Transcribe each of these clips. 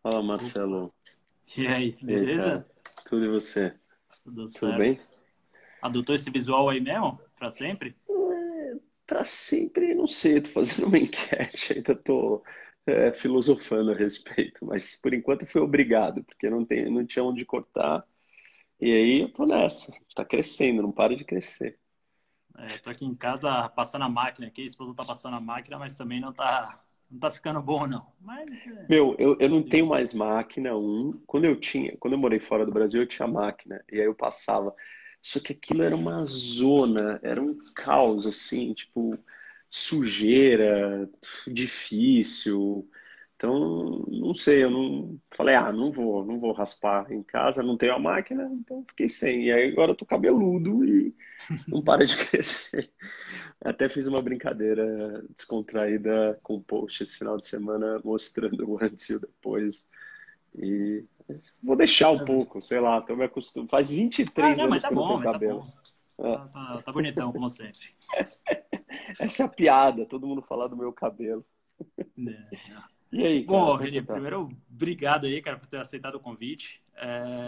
Fala, Opa. Marcelo. E aí, E aí, cara? beleza? Tudo e você? Tudo Tudo certo. bem? Adotou esse visual aí mesmo? Pra sempre? Pra sempre, não sei, tô fazendo uma enquete, ainda tô filosofando a respeito, mas por enquanto fui obrigado, porque não tinha onde cortar, e aí eu tô nessa, tá crescendo, não para de crescer. Tô aqui em casa passando a máquina aqui, a esposa tá passando a máquina, mas também não tá ficando bom, não. Mas, Meu, eu não tenho enfim. mais máquina, quando eu morei fora do Brasil, eu tinha máquina, e aí eu passava. Só que aquilo era uma zona, era um caos, assim, tipo, sujeira, difícil. Então, não sei, eu não falei, não vou raspar em casa, não tenho a máquina, então fiquei sem. E aí agora eu tô cabeludo e não para de crescer. Até fiz uma brincadeira descontraída com o post esse final de semana mostrando o antes e o depois. E vou deixar um pouco, sei lá, tô me acostumando. Faz Ah, 23 não, mas anos tá que eu não bom, tenho mas tá cabelo. bom. É, Tá bonitão, como sempre. essa é a piada, todo mundo falar do meu cabelo. É. E aí, cara, Bom, como você Reni, tá? primeiro, obrigado aí, cara, por ter aceitado o convite.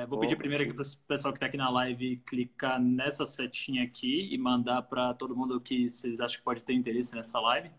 Vou Oh, pedir primeiro aqui imagina. para o pessoal que está aqui na live clicar nessa setinha aqui e mandar para todo mundo que vocês acham que pode ter interesse nessa live.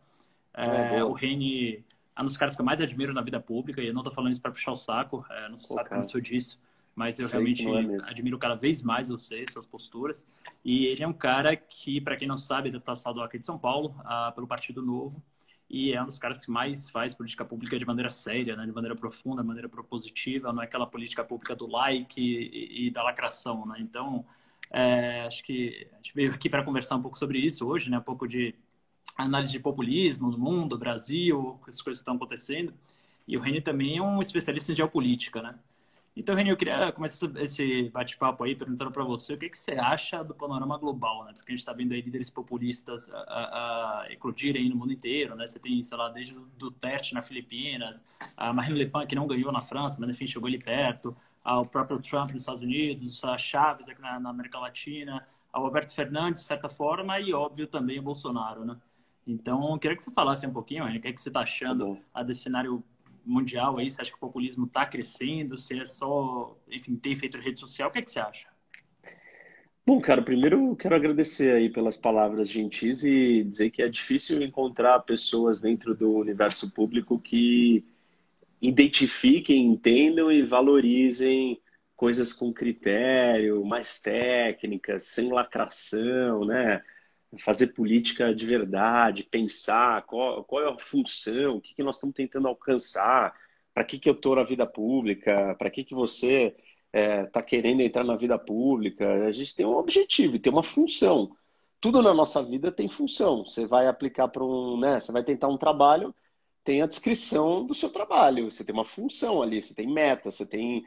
Ah, O boa. Reni é um dos caras que eu mais admiro na vida pública, e eu não estou falando isso para puxar o saco, não se Pô, sabe quando cara, sou disso, mas eu sei que não é realmente mesmo. admiro cada vez mais você, suas posturas. E ele é um cara que, para quem não sabe, é deputado estadual aqui de São Paulo, pelo Partido Novo, e é um dos caras que mais faz política pública de maneira séria, né, de maneira profunda, de maneira propositiva, não é aquela política pública do like e da lacração, né? Então, acho que a gente veio aqui para conversar um pouco sobre isso hoje, né? Um pouco de análise de populismo no mundo, Brasil, essas coisas que estão acontecendo. E o Reni também é um especialista em geopolítica, né? Então, Reni, eu queria começar esse bate-papo aí perguntando para você o que você acha do panorama global, né? Porque a gente está vendo aí líderes populistas a eclodirem no mundo inteiro, né? Você tem, sei lá, desde o Duterte na Filipinas, a Marine Le Pen, que não ganhou na França, mas enfim, chegou ali perto, o próprio Trump nos Estados Unidos, a Chaves aqui na América Latina, o Alberto Fernandes, de certa forma, e, óbvio, também o Bolsonaro, né? Então, eu queria que você falasse um pouquinho, Reni, o que é que você está Tá achando bom. desse cenário mundial aí? Você acha que o populismo está crescendo? Se é só, enfim, tem feito rede social? O que é que você acha? Bom, cara, primeiro eu quero agradecer aí pelas palavras gentis e dizer que é difícil encontrar pessoas dentro do universo público que identifiquem, entendam e valorizem coisas com critério, mais técnicas, sem lacração, né? Fazer política de verdade, pensar qual é a função, o que que nós estamos tentando alcançar, para que eu estou na vida pública, para que você está querendo entrar na vida pública. A gente tem um objetivo e tem uma função. Tudo na nossa vida tem função. Você vai aplicar para né? Você vai tentar um trabalho, tem a descrição do seu trabalho. Você tem uma função ali, você tem meta, você tem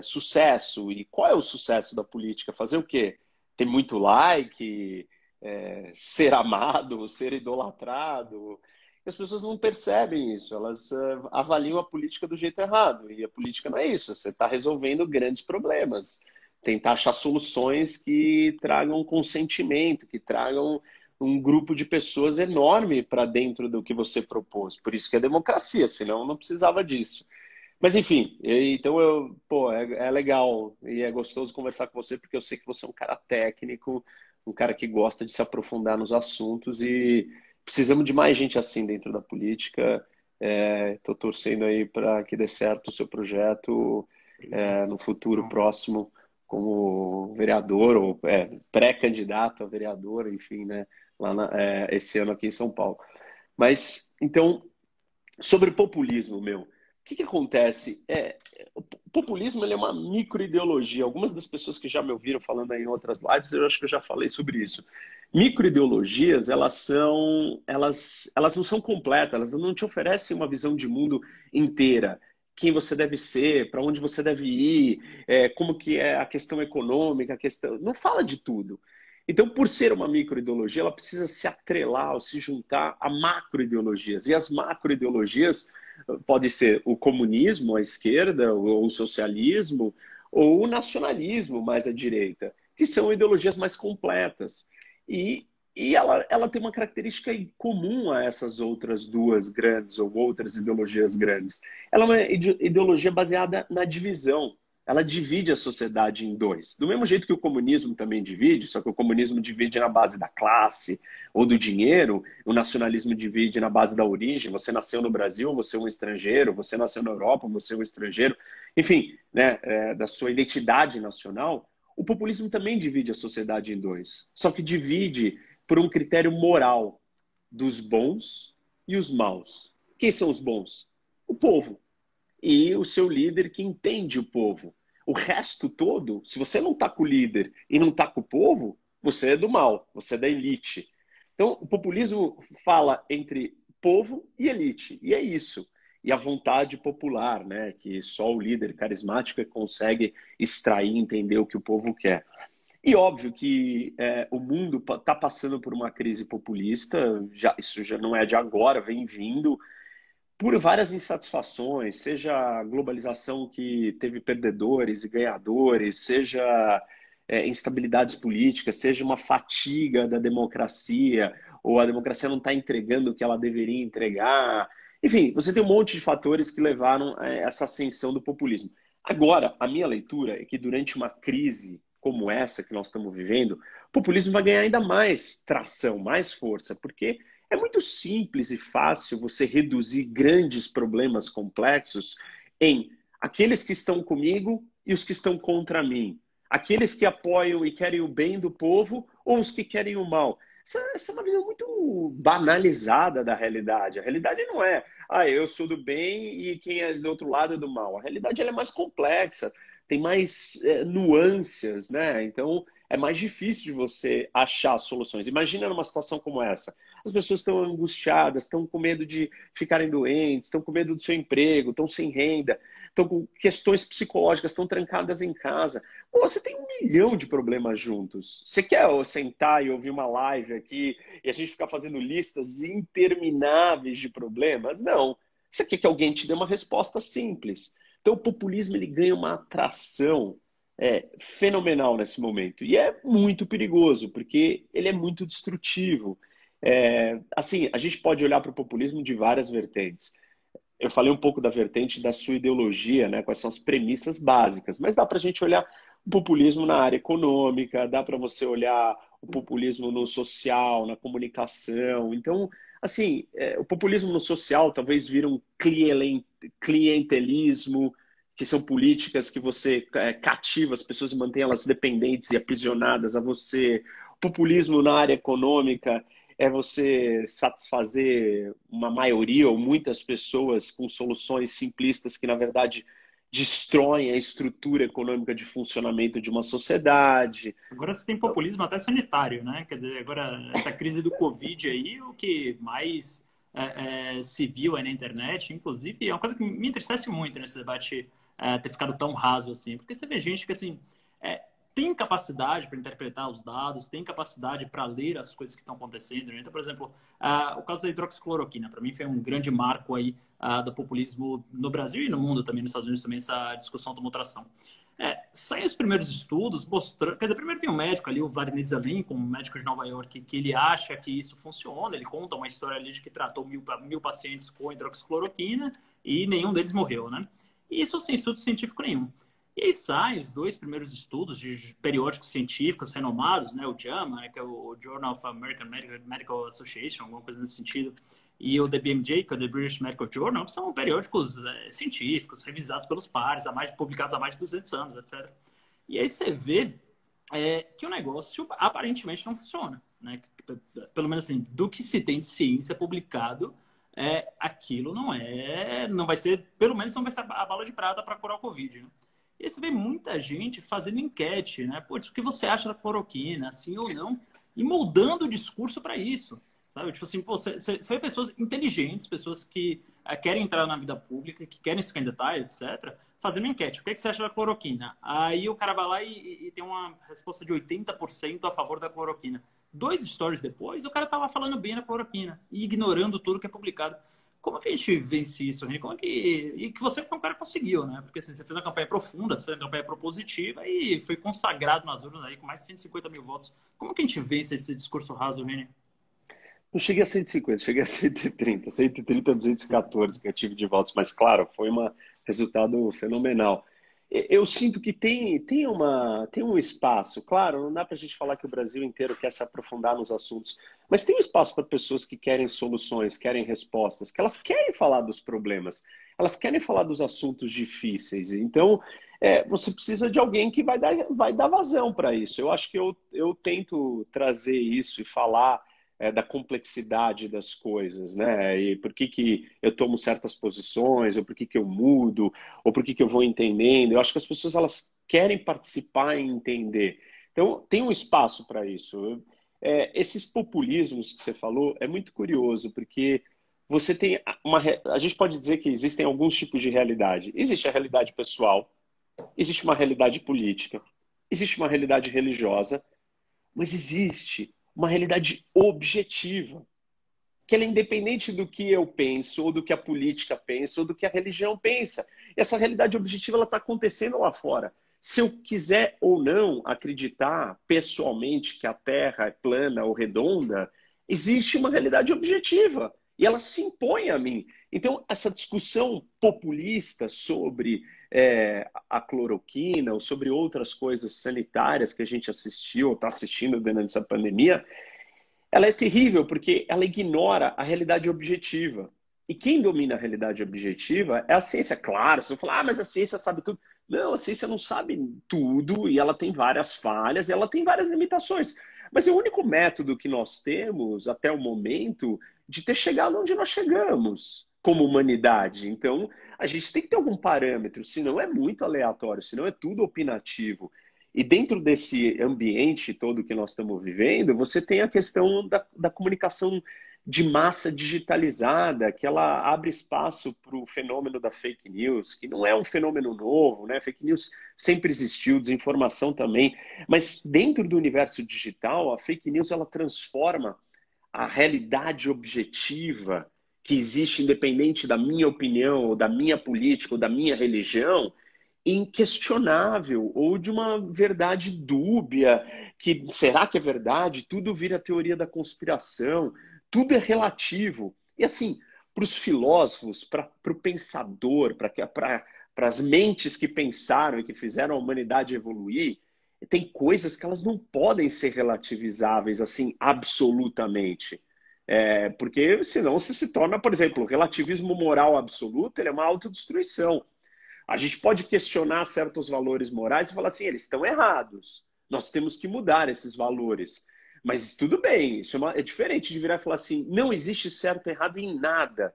sucesso. E qual é o sucesso da política? Fazer o quê? Ter muito like, ser amado, ser idolatrado. E as pessoas não percebem isso, elas avaliam a política do jeito errado. E a política não é isso, você está resolvendo grandes problemas. Tentar achar soluções que tragam consentimento, que tragam um grupo de pessoas enorme para dentro do que você propôs. Por isso que é democracia, senão não precisava disso. Mas enfim, então pô, é legal e é gostoso conversar com você porque eu sei que você é um cara técnico, um cara que gosta de se aprofundar nos assuntos e precisamos de mais gente assim dentro da política. Estou torcendo aí para que dê certo o seu projeto Obrigado. no futuro próximo como vereador ou pré-candidato a vereador, enfim, né, esse ano aqui em São Paulo. Mas então sobre populismo, meu. O que que acontece? O populismo ele é uma microideologia. Algumas das pessoas que já me ouviram falando aí em outras lives, eu acho que eu já falei sobre isso. Microideologias, elas não são completas, elas não te oferecem uma visão de mundo inteira. Quem você deve ser, para onde você deve ir, como que é a questão econômica, a questão. Não fala de tudo. Então, por ser uma microideologia, ela precisa se atrelar ou se juntar a macroideologias. E as macroideologias pode ser o comunismo à esquerda, ou o socialismo, ou o nacionalismo mais à direita, que são ideologias mais completas. E E ela tem uma característica comum a essas outras duas grandes ou outras ideologias grandes. Ela é uma ideologia baseada na divisão. Ela divide a sociedade em dois. Do mesmo jeito que o comunismo também divide, só que o comunismo divide na base da classe ou do dinheiro, o nacionalismo divide na base da origem. Você nasceu no Brasil, você é um estrangeiro, você nasceu na Europa, você é um estrangeiro. Enfim, né, da sua identidade nacional. O populismo também divide a sociedade em dois. Só que divide por um critério moral dos bons e os maus. Quem são os bons? O povo. E o seu líder que entende o povo. O resto todo, se você não está com o líder e não está com o povo, você é do mal, você é da elite. Então, o populismo fala entre povo e elite, e é isso. E a vontade popular, né, que só o líder carismático consegue extrair e entender o que o povo quer. E óbvio que o mundo está passando por uma crise populista, isso já não é de agora, vem vindo por várias insatisfações, seja a globalização que teve perdedores e ganhadores, seja instabilidades políticas, seja uma fatiga da democracia, ou a democracia não está entregando o que ela deveria entregar. Enfim, você tem um monte de fatores que levaram a essa ascensão do populismo. Agora, a minha leitura é que durante uma crise como essa que nós estamos vivendo, o populismo vai ganhar ainda mais tração, mais força, porque é muito simples e fácil você reduzir grandes problemas complexos em aqueles que estão comigo e os que estão contra mim. Aqueles que apoiam e querem o bem do povo ou os que querem o mal. Essa é uma visão muito banalizada da realidade. A realidade não é, eu sou do bem e quem é do outro lado é do mal. A realidade ela é mais complexa, tem mais nuances, né? Então é mais difícil de você achar soluções. Imagina numa situação como essa. As pessoas estão angustiadas, estão com medo de ficarem doentes, estão com medo do seu emprego, estão sem renda, estão com questões psicológicas, estão trancadas em casa. Pô, você tem 1 milhão de problemas juntos. Você quer sentar e ouvir uma live aqui e a gente ficar fazendo listas intermináveis de problemas? Não. Você quer que alguém te dê uma resposta simples. Então, o populismo ele ganha uma atração fenomenal nesse momento. E é muito perigoso, porque ele é muito destrutivo. Assim, a gente pode olhar para o populismo de várias vertentes. Eu falei um pouco da vertente da sua ideologia, né? Quais são as premissas básicas, mas dá para a gente olhar o populismo na área econômica, dá para você olhar o populismo no social, na comunicação. Então, assim, o populismo no social talvez vira um clientelismo, que são políticas que você cativa as pessoas e mantém elas dependentes e aprisionadas a você. O populismo na área econômica é você satisfazer uma maioria ou muitas pessoas com soluções simplistas que, na verdade, destroem a estrutura econômica de funcionamento de uma sociedade. Agora você tem populismo até sanitário, né? Quer dizer, agora essa crise do Covid aí, o que mais se viu aí na internet, inclusive, é uma coisa que me entristece muito nesse debate ter ficado tão raso assim, porque você vê gente que assim tem capacidade para interpretar os dados, tem capacidade para ler as coisas que estão acontecendo. Né? Então, por exemplo, o caso da hidroxicloroquina, para mim foi um grande marco aí do populismo no Brasil e no mundo também, nos Estados Unidos também, essa discussão da mutação. Saem os primeiros estudos mostrando... Quer dizer, primeiro tem um médico ali, o Vladimir Zelenko, um médico de Nova York, que ele acha que isso funciona, ele conta uma história ali de que tratou 1.000 pacientes com hidroxicloroquina e nenhum deles morreu, né? E isso sem estudo científico nenhum. E aí saem os 2 primeiros estudos de periódicos científicos renomados, né? O JAMA, né? Que é o Journal of American Medical Association, alguma coisa nesse sentido, e o BMJ, que é o The British Medical Journal, que são periódicos científicos, revisados pelos pares, publicados há mais de 200 anos, etc. E aí você vê que o negócio aparentemente não funciona, né? Pelo menos assim, do que se tem de ciência publicado, aquilo não vai ser, pelo menos não vai ser a bala de prata para curar o Covid, né? E aí você vê muita gente fazendo enquete, né? Pô, o que você acha da cloroquina, sim ou não? E moldando o discurso para isso, sabe? Tipo assim, pô, você vê pessoas inteligentes, pessoas que querem entrar na vida pública, que querem se candidatar, etc., fazendo enquete. O que você acha da cloroquina? Aí o cara vai lá e tem uma resposta de 80% a favor da cloroquina. 2 stories depois, o cara tava falando bem da cloroquina e ignorando tudo que é publicado. Como que a gente vence isso, Reni? Como que... E que você foi um cara que conseguiu, né? Porque assim, você fez uma campanha profunda, você fez uma campanha propositiva e foi consagrado nas urnas aí com mais de 150 mil votos. Como que a gente vence esse discurso raso, Reni? Não cheguei a 150, cheguei a 130, 130, 214 que eu tive de votos, mas claro, foi um resultado fenomenal. Eu sinto que tem um espaço, claro, não dá para a gente falar que o Brasil inteiro quer se aprofundar nos assuntos, mas tem espaço para pessoas que querem soluções, querem respostas, que elas querem falar dos problemas, elas querem falar dos assuntos difíceis. Então, você precisa de alguém que vai dar vazão para isso. Eu acho que eu tento trazer isso e falar da complexidade das coisas, né? E por que que eu tomo certas posições, ou por que que eu mudo, ou por que que eu vou entendendo. Eu acho que as pessoas elas querem participar e entender. Então, tem um espaço para isso. Esses populismos que você falou é muito curioso, porque você tem a gente pode dizer que existem alguns tipos de realidade. Existe a realidade pessoal, existe uma realidade política, existe uma realidade religiosa, mas existe uma realidade objetiva, que ela é independente do que eu penso, ou do que a política pensa, ou do que a religião pensa. E essa realidade objetiva ela está acontecendo lá fora. Se eu quiser ou não acreditar pessoalmente que a Terra é plana ou redonda, existe uma realidade objetiva e ela se impõe a mim. Então, essa discussão populista sobre a cloroquina ou sobre outras coisas sanitárias que a gente assistiu ou está assistindo durante essa pandemia, ela é terrível porque ela ignora a realidade objetiva. E quem domina a realidade objetiva é a ciência. Claro, você vai falar, mas a ciência sabe tudo. Não, a ciência não sabe tudo e ela tem várias falhas e ela tem várias limitações. Mas é o único método que nós temos até o momento de ter chegado onde nós chegamos como humanidade. Então, a gente tem que ter algum parâmetro, senão é muito aleatório, senão é tudo opinativo. E dentro desse ambiente todo que nós estamos vivendo, você tem a questão da comunicação de massa digitalizada, que ela abre espaço para o fenômeno da fake news, que não é um fenômeno novo, né? Fake news sempre existiu, desinformação também, mas dentro do universo digital, a fake news ela transforma a realidade objetiva que existe independente da minha opinião, ou da minha política, ou da minha religião, inquestionável ou de uma verdade dúbia, que será que é verdade? Tudo vira teoria da conspiração, tudo é relativo. E assim, para os filósofos, para o pensador, para as mentes que pensaram e que fizeram a humanidade evoluir, tem coisas que elas não podem ser relativizáveis assim absolutamente. Porque senão se torna, por exemplo, o relativismo moral absoluto, ele é uma autodestruição. A gente pode questionar certos valores morais e falar assim, eles estão errados. Nós temos que mudar esses valores. Mas tudo bem, isso é diferente de virar e falar assim, não existe certo e errado em nada.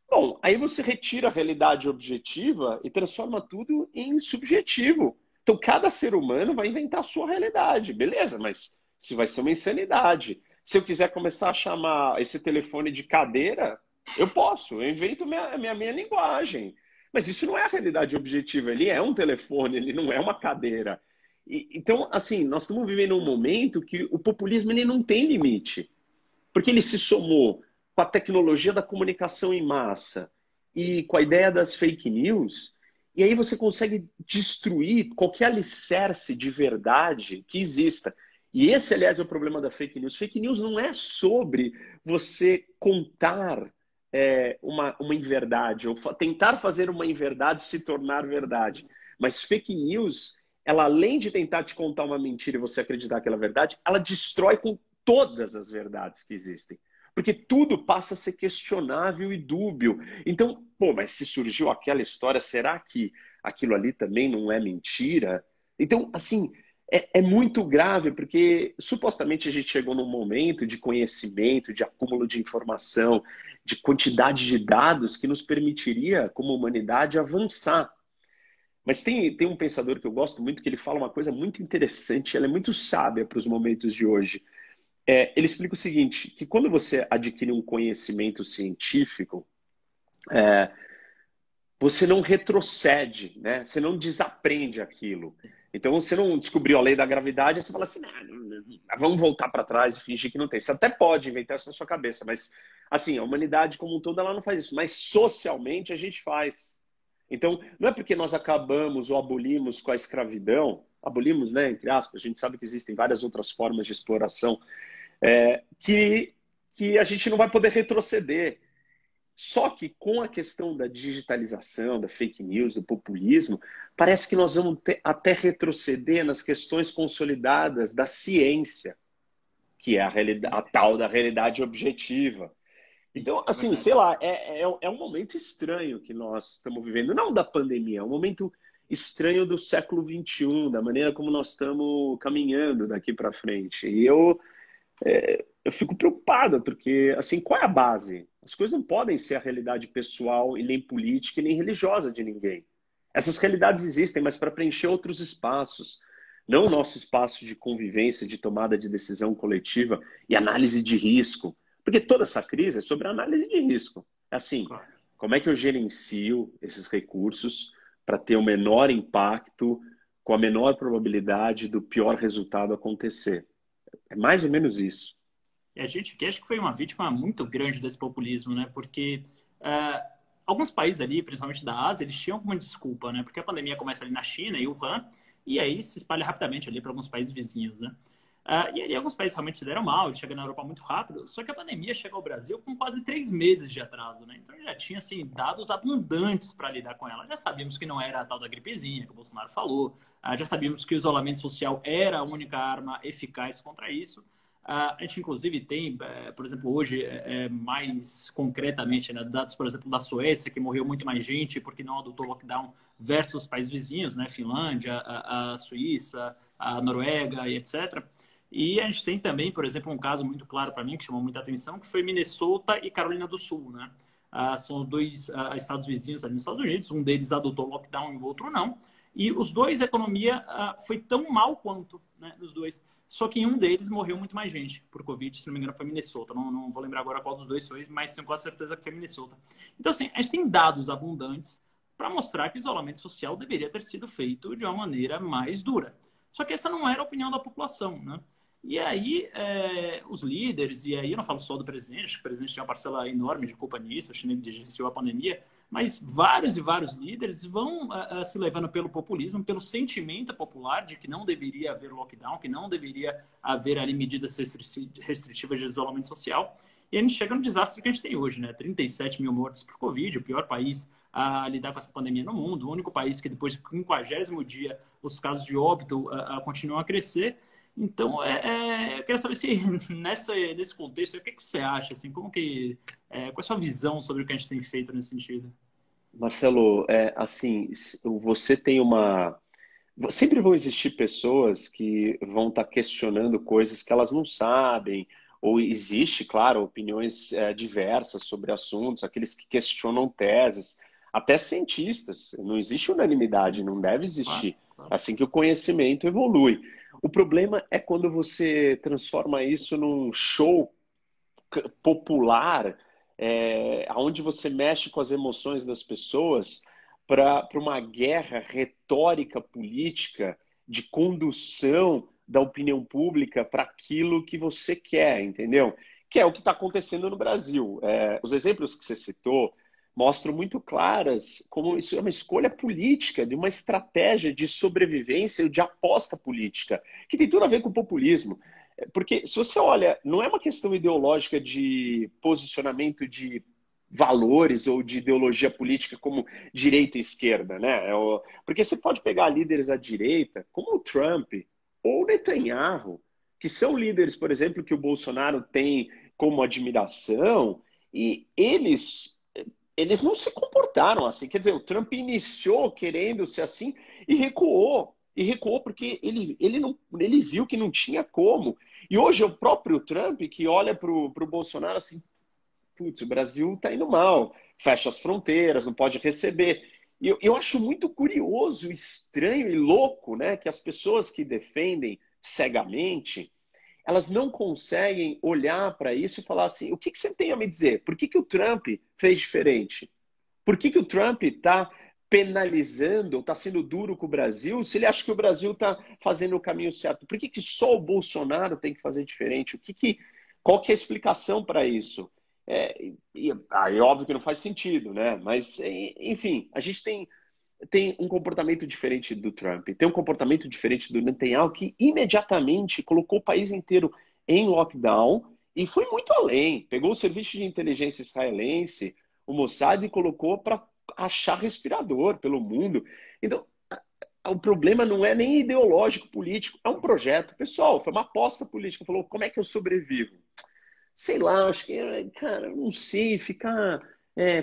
Bom, aí você retira a realidade objetiva e transforma tudo em subjetivo. Então, cada ser humano vai inventar a sua realidade. Beleza, mas se vai ser uma insanidade. Se eu quiser começar a chamar esse telefone de cadeira, eu posso, eu invento minha linguagem. Mas isso não é a realidade objetiva, ele é um telefone, ele não é uma cadeira. Então, assim, nós estamos vivendo um momento que o populismo ele não tem limite, porque ele se somou com a tecnologia da comunicação em massa e com a ideia das fake news, e aí você consegue destruir qualquer alicerce de verdade que exista. E esse, aliás, é o problema da fake news. Fake news não é sobre você contar uma inverdade, ou tentar fazer uma inverdade se tornar verdade. Mas fake news, ela além de tentar te contar uma mentira e você acreditar que ela é verdade, ela destrói com todas as verdades que existem. Porque tudo passa a ser questionável e dúbio. Então, pô, mas se surgiu aquela história, será que aquilo ali também não é mentira? Então, assim, é muito grave, porque supostamente a gente chegou num momento de conhecimento, de acúmulo de informação, de quantidade de dados que nos permitiria, como humanidade, avançar. Mas tem um pensador que eu gosto muito, que ele fala uma coisa muito interessante, ela é muito sábia para os momentos de hoje. Ele explica o seguinte, que quando você adquire um conhecimento científico, você não retrocede, né? Você não desaprende aquilo. Então, você não descobriu a lei da gravidade, você fala assim, vamos voltar para trás e fingir que não tem. Você até pode inventar isso na sua cabeça, mas Assim, a humanidade como um todo ela não faz isso, mas socialmente a gente faz. Então, não é porque nós acabamos ou abolimos com a escravidão, abolimos, né, entre aspas, a gente sabe que existem várias outras formas de exploração, é, que a gente não vai poder retroceder. Só que com a questão da digitalização, da fake news, do populismo, parece que nós vamos até retroceder nas questões consolidadas da ciência, que é a tal da realidade objetiva. Sim, Então, é assim, verdade. sei lá, é um momento estranho que nós estamos vivendo, não da pandemia, é um momento estranho do século XXI, da maneira como nós estamos caminhando daqui para frente. E eu fico preocupado, porque, assim, qual é a base? As coisas não podem ser a realidade pessoal e nem política e nem religiosa de ninguém. Essas realidades existem, mas para preencher outros espaços, não o nosso espaço de convivência, de tomada de decisão coletiva e análise de risco. Porque toda essa crise é sobre análise de risco. É assim, Claro. como é que eu gerencio esses recursos para ter o menor impacto, com a menor probabilidade do pior resultado acontecer? É mais ou menos isso. E a gente que acho que foi uma vítima muito grande desse populismo, né? Porque ah, alguns países ali, principalmente da Ásia, eles tinham alguma desculpa, né? Porque a pandemia começa ali na China, em Wuhan, e aí se espalha rapidamente ali para alguns países vizinhos, né? E aí alguns países realmente se deram mal, chega na Europa muito rápido, só que a pandemia chega ao Brasil com quase 3 meses de atraso, né? Então já tinha, assim, dados abundantes para lidar com ela. Já sabíamos que não era a tal da gripezinha que o Bolsonaro falou, já sabíamos que o isolamento social era a única arma eficaz contra isso. A gente, inclusive, tem, por exemplo, hoje, mais concretamente, né, dados, por exemplo, da Suécia, que morreu muito mais gente porque não adotou lockdown, versus países vizinhos, né, Finlândia, a Suíça, a Noruega e etc. E a gente tem também, por exemplo, um caso muito claro para mim, que chamou muita atenção, que foi Minnesota e Carolina do Sul, né? São dois estados vizinhos ali nos Estados Unidos, um deles adotou lockdown e o outro não. E os dois, a economia foi tão mal quanto, né, nos dois. Só que em um deles morreu muito mais gente por Covid, se não me engano foi Minnesota. Não vou lembrar agora qual dos dois foi, mas tenho quase certeza que foi Minnesota. Então, assim, a gente tem dados abundantes para mostrar que o isolamento social deveria ter sido feito de uma maneira mais dura. Só que essa não era a opinião da população, né? E aí, os líderes, e aí eu não falo só do presidente, acho que o presidente tinha uma parcela enorme de culpa nisso, acho que ele gerenciou a pandemia, mas vários e vários líderes vão se levando pelo populismo, pelo sentimento popular de que não deveria haver lockdown, que não deveria haver ali medidas restritivas de isolamento social. E a gente chega no desastre que a gente tem hoje, né? 37 mil mortes por Covid, o pior país a lidar com essa pandemia no mundo, o único país que depois do 50º dia os casos de óbito continuam a crescer. Então, eu queria saber se nesse contexto, o que você acha? Assim, qual é a sua visão sobre o que a gente tem feito nesse sentido? Marcelo, assim, você tem uma. Sempre vão existir pessoas que vão estar questionando coisas que elas não sabem, ou existe, claro, opiniões diversas sobre assuntos, aqueles que questionam teses, até cientistas. Não existe unanimidade, não deve Claro, existir. claro. Assim que o conhecimento evolui. O problema é quando você transforma isso num show popular, onde você mexe com as emoções das pessoas para uma guerra retórica política de condução da opinião pública para aquilo que você quer, entendeu? Que é o que está acontecendo no Brasil. Os exemplos que você citou mostram muito claras como isso é uma escolha política, de uma estratégia de sobrevivência e de aposta política, que tem tudo a ver com o populismo. Porque se você olha, não é uma questão ideológica de posicionamento de valores ou de ideologia política como direita e esquerda, né? Porque você pode pegar líderes à direita, como o Trump ou o Netanyahu, que são líderes, por exemplo, que o Bolsonaro tem como admiração, e eles não se comportaram assim. Quer dizer, o Trump iniciou querendo ser assim e recuou. E recuou porque ele viu que não tinha como. E hoje é o próprio Trump que olha para o Bolsonaro assim, putz, o Brasil está indo mal, fecha as fronteiras, não pode receber. E eu acho muito curioso, estranho e louco, né, que as pessoas que defendem cegamente, elas não conseguem olhar para isso e falar assim, o que você tem a me dizer? Por que o Trump fez diferente? Por que o Trump está penalizando, está sendo duro com o Brasil, se ele acha que o Brasil está fazendo o caminho certo? Por que só o Bolsonaro tem que fazer diferente? Qual que é a explicação para isso? Aí, óbvio que não faz sentido, né? Mas, enfim, a gente tem um comportamento diferente do Trump, tem um comportamento diferente do Netanyahu, que imediatamente colocou o país inteiro em lockdown e foi muito além. Pegou o serviço de inteligência israelense, o Mossad, e colocou para achar respirador pelo mundo. Então, o problema não é nem ideológico, político, é um projeto. Pessoal, foi uma aposta política. Falou, como é que eu sobrevivo? Sei lá, acho que, cara, não sei, ficar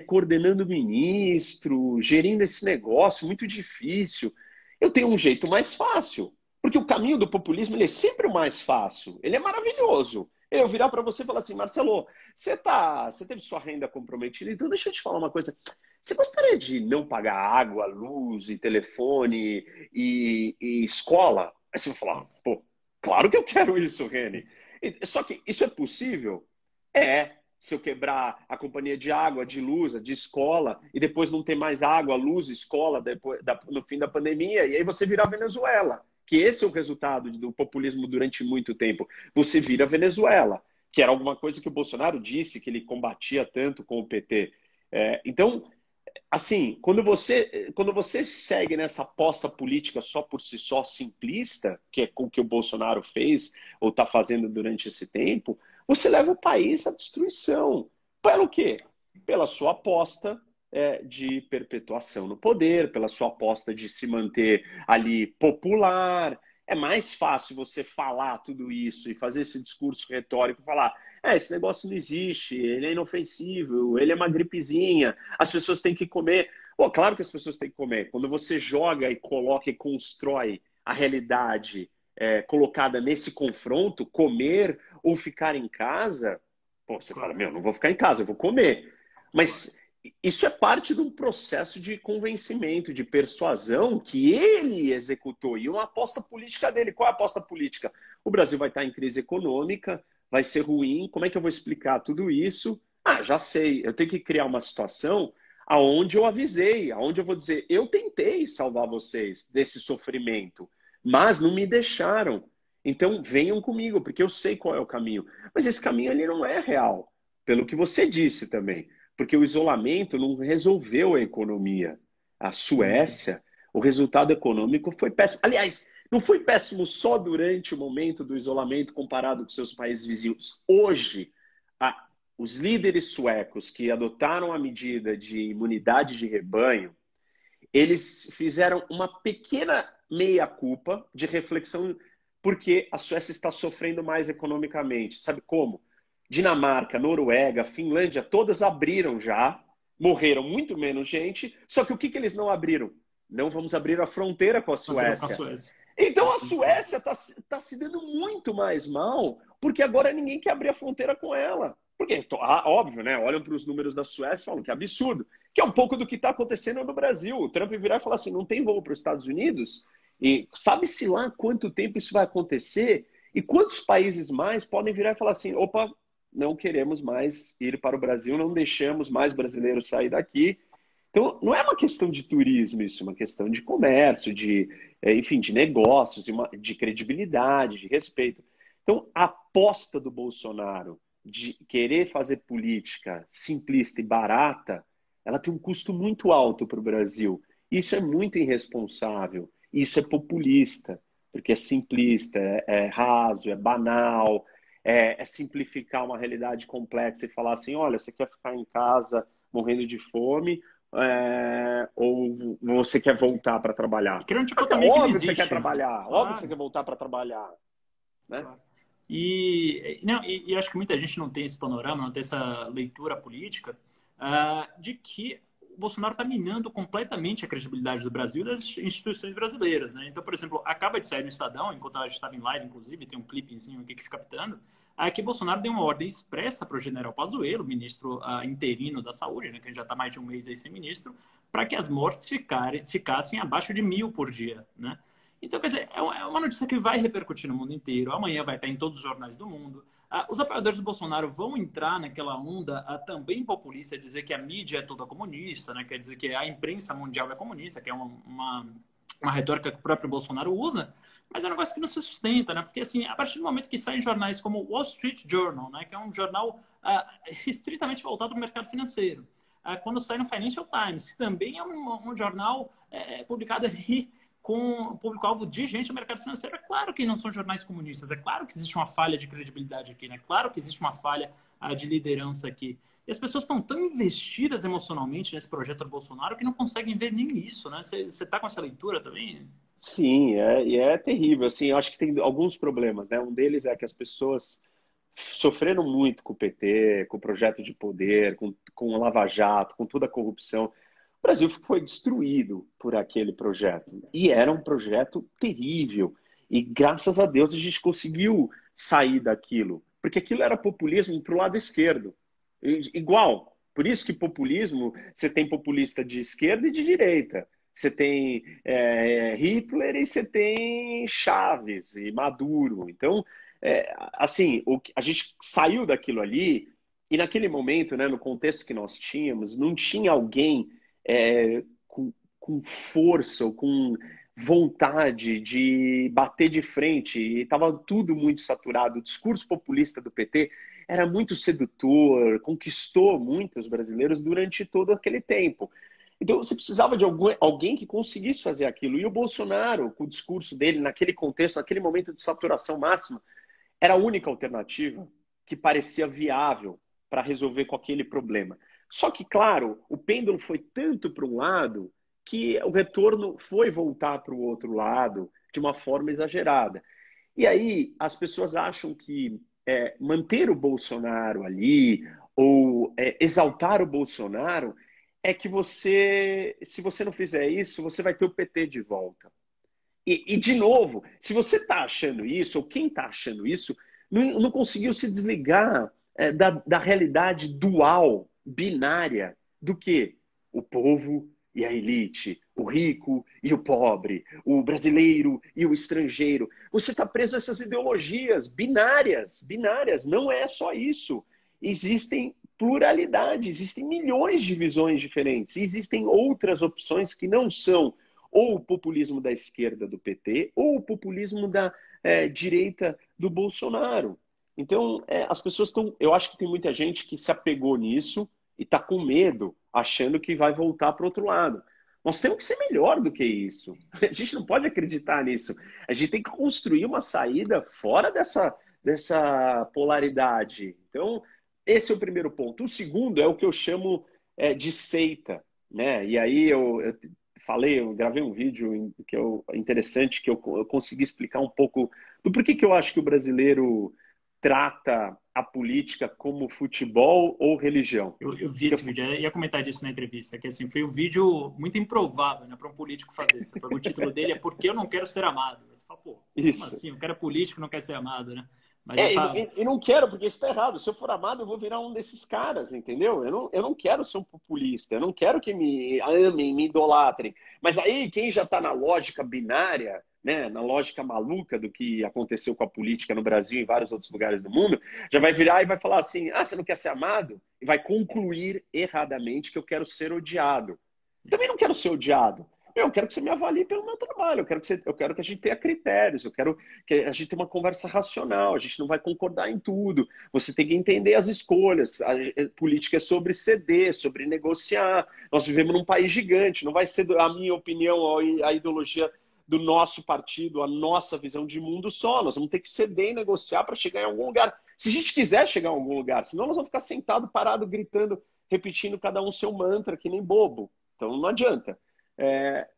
coordenando o ministro, gerindo esse negócio, muito difícil. Eu tenho um jeito mais fácil, porque o caminho do populismo ele é sempre o mais fácil, ele é maravilhoso. Eu virar para você e falar assim, Marcelo, você teve sua renda comprometida, então deixa eu te falar uma coisa. Você gostaria de não pagar água, luz e telefone e escola? Aí você vai falar, pô, claro que eu quero isso, Reni. Só que isso é possível? Se eu quebrar a companhia de água, de luz, de escola, e depois não ter mais água, luz, escola no fim da pandemia, e aí você virar Venezuela. Que esse é o resultado do populismo durante muito tempo. Você vira Venezuela, que era alguma coisa que o Bolsonaro disse, que ele combatia tanto com o PT. Então, assim, quando você segue nessa aposta política só por si só simplista, que é o que o Bolsonaro fez ou está fazendo durante esse tempo, você leva o país à destruição. Pelo quê? Pela sua aposta de perpetuação no poder, pela sua aposta de se manter ali popular. É mais fácil você falar tudo isso e fazer esse discurso retórico, falar esse negócio não existe, ele é inofensivo, ele é uma gripezinha, as pessoas têm que comer. Pô, claro que as pessoas têm que comer. Quando você joga e coloca e constrói a realidade colocada nesse confronto, comer ou ficar em casa, pô, você fala, não vou ficar em casa, eu vou comer. Mas isso é parte de um processo de convencimento, de persuasão que ele executou. E uma aposta política dele. Qual é a aposta política? O Brasil vai estar em crise econômica, vai ser ruim. Como é que eu vou explicar tudo isso? Já sei. Eu tenho que criar uma situação aonde eu avisei, aonde eu vou dizer, eu tentei salvar vocês desse sofrimento, mas não me deixaram. Então venham comigo, porque eu sei qual é o caminho. Mas esse caminho ele não é real, pelo que você disse também. Porque o isolamento não resolveu a economia. A Suécia, o resultado econômico foi péssimo. Aliás, não foi péssimo só durante o momento do isolamento comparado com seus países vizinhos. Hoje, os líderes suecos que adotaram a medida de imunidade de rebanho, eles fizeram uma pequena meia-culpa de reflexão porque a Suécia está sofrendo mais economicamente. Sabe como? Dinamarca, Noruega, Finlândia, todas abriram já, morreram muito menos gente, só que o que eles não abriram? Não vamos abrir a fronteira com a Suécia. Então a Suécia está se dando muito mais mal, porque agora ninguém quer abrir a fronteira com ela. Porque, óbvio, né? Olham para os números da Suécia e falam que absurdo. Que é um pouco do que está acontecendo no Brasil. O Trump virar e falar assim, não tem voo para os Estados Unidos? E sabe-se lá quanto tempo isso vai acontecer? E quantos países mais podem virar e falar assim, opa, não queremos mais ir para o Brasil, não deixamos mais brasileiros sair daqui. Então, não é uma questão de turismo isso, é uma questão de comércio, enfim, de negócios, de credibilidade, de respeito. Então, a aposta do Bolsonaro de querer fazer política simplista e barata, ela tem um custo muito alto para o Brasil. Isso é muito irresponsável, isso é populista, porque é simplista, é raso, é banal, é simplificar uma realidade complexa e falar assim, olha, você quer ficar em casa morrendo de fome ou você quer voltar para trabalhar? Óbvio que você quer trabalhar, óbvio que você quer voltar para trabalhar. Né? Claro. E acho que muita gente não tem esse panorama, não tem essa leitura política de que o Bolsonaro está minando completamente a credibilidade do Brasil e das instituições brasileiras. Né? Então, por exemplo, acaba de sair no Estadão, enquanto a gente estava em live, inclusive, tem um clipezinho aqui que fica pitando, que Bolsonaro deu uma ordem expressa para o general Pazuello, ministro interino da Saúde, né, que já está mais de um mês aí sem ministro, para que as mortes ficassem abaixo de 1.000 por dia. Né? Então, quer dizer, é uma notícia que vai repercutir no mundo inteiro, amanhã vai estar em todos os jornais do mundo. Os apoiadores do Bolsonaro vão entrar naquela onda também populista, dizer que a mídia é toda comunista, né? Quer dizer que a imprensa mundial é comunista, que é uma uma retórica que o próprio Bolsonaro usa, mas é um negócio que não se sustenta, né? Porque, assim, a partir do momento que saem jornais como o Wall Street Journal, né, que é um jornal estritamente voltado para o mercado financeiro, quando sai no Financial Times, que também é um jornal publicado ali com o público-alvo de gente do mercado financeiro, é claro que não são jornais comunistas, é claro que existe uma falha de credibilidade aqui, né? É claro que existe uma falha de liderança aqui. E as pessoas estão tão investidas emocionalmente nesse projeto do Bolsonaro que não conseguem ver nem isso, né? Você está com essa leitura também? Sim, e é terrível. Assim, eu acho que tem alguns problemas, né? Um deles é que as pessoas sofreram muito com o PT, com o projeto de poder, com o Lava Jato, com toda a corrupção. O Brasil foi destruído por aquele projeto. E era um projeto terrível. E graças a Deus a gente conseguiu sair daquilo. Porque aquilo era populismo para o lado esquerdo. Igual. Por isso que populismo, você tem populista de esquerda e de direita. Você tem Hitler e você tem Chaves e Maduro. Então, assim, a gente saiu daquilo ali e naquele momento, né, no contexto que nós tínhamos, não tinha alguém com força ou com vontade de bater de frente, e estava tudo muito saturado. O discurso populista do PT era muito sedutor, conquistou muitos brasileiros durante todo aquele tempo. Então você precisava de alguém que conseguisse fazer aquilo. E o Bolsonaro, com o discurso dele, naquele contexto, naquele momento de saturação máxima, era a única alternativa que parecia viável para resolver com aquele problema. Só que, claro, o pêndulo foi tanto para um lado que o retorno foi voltar para o outro lado de uma forma exagerada. E aí as pessoas acham que manter o Bolsonaro ali ou exaltar o Bolsonaro é que você, se você não fizer isso, você vai ter o PT de volta. E de novo, se você está achando isso, ou quem está achando isso, não conseguiu se desligar da realidade dual, binária, do que o povo e a elite, o rico e o pobre, o brasileiro e o estrangeiro. Você está preso a essas ideologias binárias. Não é só isso. Existem pluralidade, existem milhões de visões diferentes, existem outras opções que não são ou o populismo da esquerda do PT, ou o populismo da direita do Bolsonaro. Então, as pessoas estão. Eu acho que tem muita gente que se apegou nisso e está com medo, achando que vai voltar para o outro lado. Nós temos que ser melhor do que isso. A gente não pode acreditar nisso. A gente tem que construir uma saída fora dessa polaridade. Então, esse é o primeiro ponto. O segundo é o que eu chamo de seita, né? E aí eu gravei um vídeo interessante que eu consegui explicar um pouco do porquê que eu acho que o brasileiro trata a política como futebol ou religião. Eu vi esse vídeo, eu ia comentar disso na entrevista, que assim, foi um vídeo muito improvável, né, para um político fazer. Você pega o título dele é Por que eu não quero ser amado? Você fala, pô, como assim? O cara é político, não quer ser amado, né? Mas e não quero, porque isso está errado. Se eu for amado, eu vou virar um desses caras, entendeu? Eu não quero ser um populista, eu não quero que me amem, me idolatrem. Mas aí, quem já está na lógica binária, né, na lógica maluca do que aconteceu com a política no Brasil e em vários outros lugares do mundo, já vai virar e vai falar assim, você não quer ser amado? E vai concluir erradamente que eu quero ser odiado. Eu também não quero ser odiado. Eu quero que você me avalie pelo meu trabalho, eu quero que a gente tenha critérios, eu quero que a gente tenha uma conversa racional, a gente não vai concordar em tudo, você tem que entender as escolhas, a política é sobre ceder, sobre negociar, nós vivemos num país gigante, não vai ser a minha opinião, a ideologia do nosso partido, a nossa visão de mundo só, nós vamos ter que ceder e negociar para chegar em algum lugar, se a gente quiser chegar em algum lugar, senão nós vamos ficar sentado, parado, gritando, repetindo cada um seu mantra, que nem bobo, então não adianta.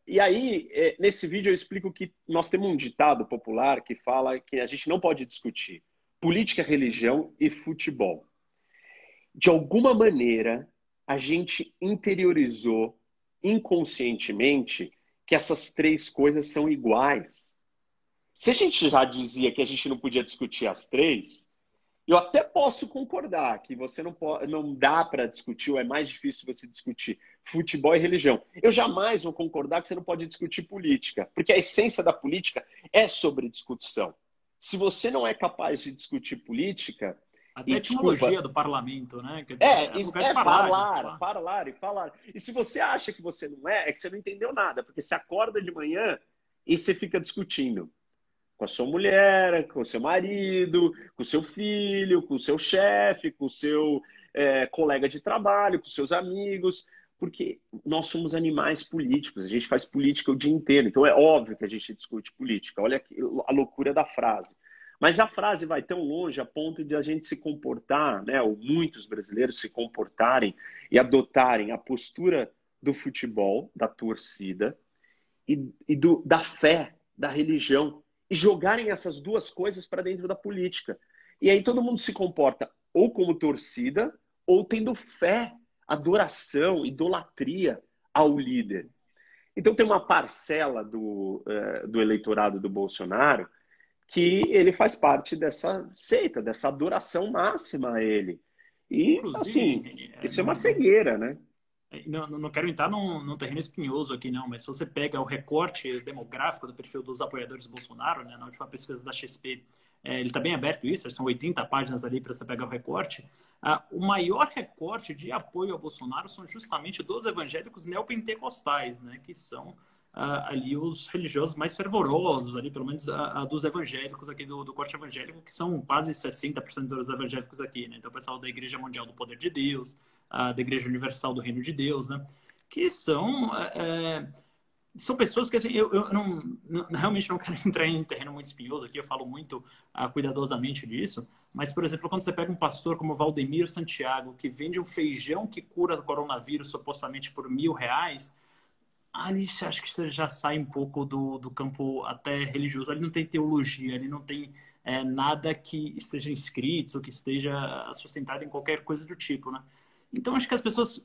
E aí, nesse vídeo eu explico que nós temos um ditado popular que fala que a gente não pode discutir política, religião e futebol. De alguma maneira, a gente interiorizou inconscientemente que essas três coisas são iguais. Se a gente já dizia que a gente não podia discutir as três, eu até posso concordar que você não dá para discutir, ou é mais difícil você discutir futebol e religião. Eu jamais vou concordar que você não pode discutir política, porque a essência da política é sobre discussão. Se você não é capaz de discutir política, Até a E desculpa, etimologia do parlamento, né? Quer dizer, é lugar de falar. falar e falar. E se você acha que você não é que você não entendeu nada, porque você acorda de manhã e você fica discutindo com a sua mulher, com o seu marido, com o seu filho, com o seu chefe, com o seu colega de trabalho, com os seus amigos, porque nós somos animais políticos, a gente faz política o dia inteiro, então é óbvio que a gente discute política. Olha a loucura da frase. Mas a frase vai tão longe a ponto de a gente se comportar, né, ou muitos brasileiros se comportarem e adotarem a postura do futebol, da torcida da fé, da religião, e jogarem essas duas coisas para dentro da política. E aí todo mundo se comporta ou como torcida, ou tendo fé, adoração, idolatria ao líder. Então tem uma parcela do eleitorado do Bolsonaro que ele faz parte dessa seita, dessa adoração máxima a ele. E, assim, Inclusive, isso é uma cegueira, né? não quero entrar num terreno espinhoso aqui, não, mas se você pega o recorte demográfico do perfil dos apoiadores do Bolsonaro, né, na última pesquisa da XP, ele está bem aberto isso, são 80 páginas ali para você pegar o recorte. O maior recorte de apoio ao Bolsonaro são justamente dos evangélicos neopentecostais, né, que são ali os religiosos mais fervorosos, ali, pelo menos dos evangélicos aqui do corte evangélico, que são quase 60% dos evangélicos aqui, né? Então, o pessoal da Igreja Mundial do Poder de Deus, da Igreja Universal do Reino de Deus, né? Que são pessoas que, assim, eu realmente não quero entrar em terreno muito espinhoso aqui, eu falo muito cuidadosamente disso, mas, por exemplo, quando você pega um pastor como Valdemiro Santiago, que vende um feijão que cura o coronavírus supostamente por R$ 1.000, ali acho que você já sai um pouco do campo até religioso. Ali não tem teologia, ali não tem nada que esteja inscrito ou que esteja sustentado em qualquer coisa do tipo, né? Então, acho que as pessoas...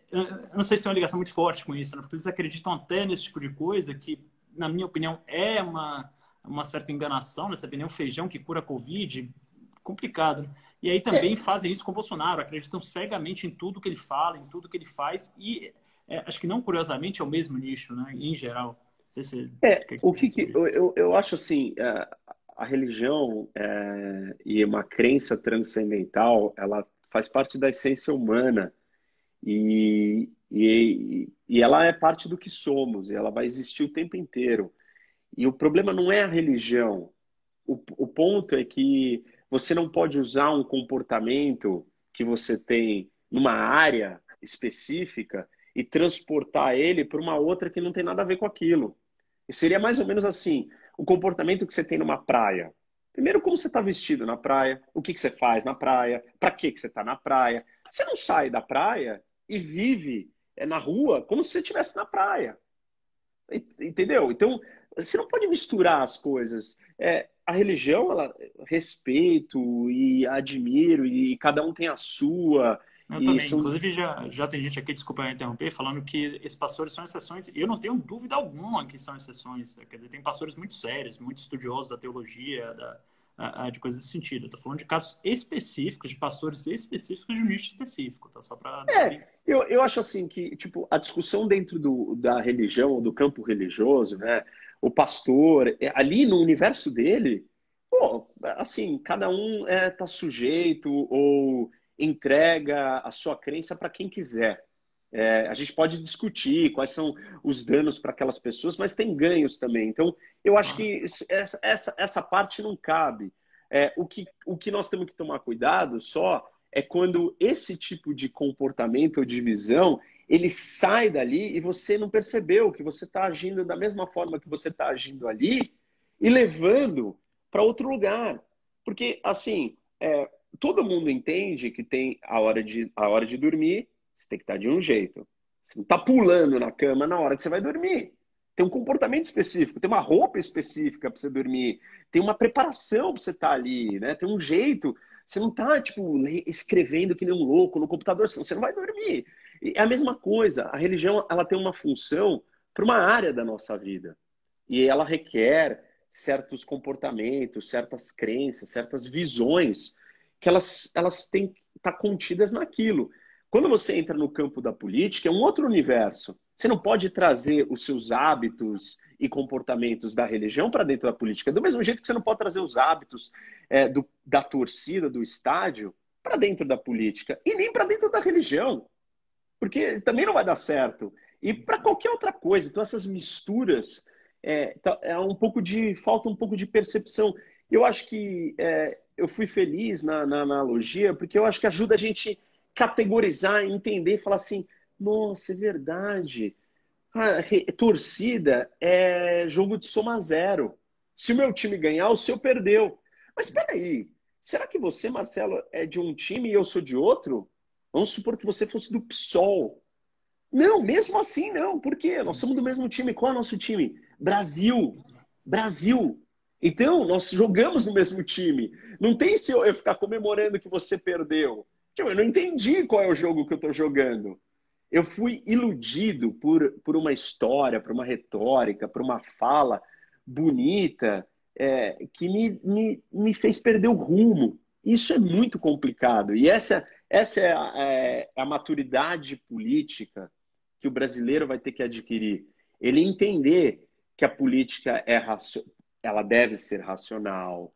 eu não sei se tem uma ligação muito forte com isso, né? Porque eles acreditam até nesse tipo de coisa que, na minha opinião, é uma certa enganação, né? Você vê nem um feijão que cura a Covid, complicado, né? E aí também fazem isso com o Bolsonaro, acreditam cegamente em tudo que ele fala, em tudo que ele faz, e acho que não curiosamente é o mesmo nicho, né? Em geral. Não sei se você quer O dizer sobre isso. eu acho assim, a religião e uma crença transcendental, ela faz parte da essência humana e ela é parte do que somos, e ela vai existir o tempo inteiro. E o problema não é a religião. O ponto é que você não pode usar um comportamento que você tem numa área específica e transportar ele para uma outra que não tem nada a ver com aquilo. E seria mais ou menos assim, o comportamento que você tem numa praia. Primeiro, como você está vestido na praia, o que você faz na praia, para que você está na praia. Você não sai da praia e vive na rua como se você estivesse na praia. Entendeu? Então, você não pode misturar as coisas. A religião, ela respeito e admiro, e cada um tem a sua. Eu E também. são Inclusive, já tem gente aqui, desculpa eu interromper, falando que esses pastores são exceções. E eu não tenho dúvida alguma que são exceções. Quer dizer, tem pastores muito sérios, muito estudiosos da teologia, de coisas desse sentido. Eu tô falando de casos específicos, de pastores específicos de um nicho específico, tá? Só para deixar bem... eu acho assim que tipo, a discussão dentro da religião, do campo religioso, né? O pastor, ali no universo dele, pô, assim, cada um tá sujeito ou entrega a sua crença para quem quiser. A gente pode discutir quais são os danos para aquelas pessoas, mas tem ganhos também. Então, eu acho Claro. que essa parte não cabe. O que nós temos que tomar cuidado só é quando esse tipo de comportamento ou de visão ele sai dali e você não percebeu que você está agindo da mesma forma que você está agindo ali e levando para outro lugar. Porque, assim, todo mundo entende que tem a hora de dormir, você tem que estar de um jeito. Você não está pulando na cama na hora que você vai dormir. Tem um comportamento específico, tem uma roupa específica para você dormir, tem uma preparação para você estar ali, né? Tem um jeito. Você não está, tipo, escrevendo que nem um louco no computador, senão você não vai dormir. E é a mesma coisa. A religião, ela tem uma função para uma área da nossa vida. E ela requer certos comportamentos, certas crenças, certas visões que elas têm que estar contidas naquilo. Quando você entra no campo da política, é um outro universo. Você não pode trazer os seus hábitos e comportamentos da religião para dentro da política. Do mesmo jeito que você não pode trazer os hábitos da torcida, do estádio, para dentro da política. E nem para dentro da religião. Porque também não vai dar certo. E para qualquer outra coisa. Então, essas misturas, falta um pouco de percepção. Eu acho que eu fui feliz na analogia, porque eu acho que ajuda a gente categorizar, entender e falar assim, nossa, é verdade. Torcida é jogo de soma zero. Se o meu time ganhar, o seu perdeu. Mas espera aí, será que você, Marcelo, é de um time e eu sou de outro? Vamos supor que você fosse do PSOL. Não, mesmo assim não. Por quê? Nós somos do mesmo time. Qual é o nosso time? Brasil. Brasil. Então, nós jogamos no mesmo time. Não tem se eu ficar comemorando que você perdeu. Eu não entendi qual é o jogo que eu estou jogando. Eu fui iludido por uma história, por uma retórica, por uma fala bonita que me fez perder o rumo. Isso é muito complicado. E essa é a maturidade política que o brasileiro vai ter que adquirir. Ele entender que a política ela deve ser racional.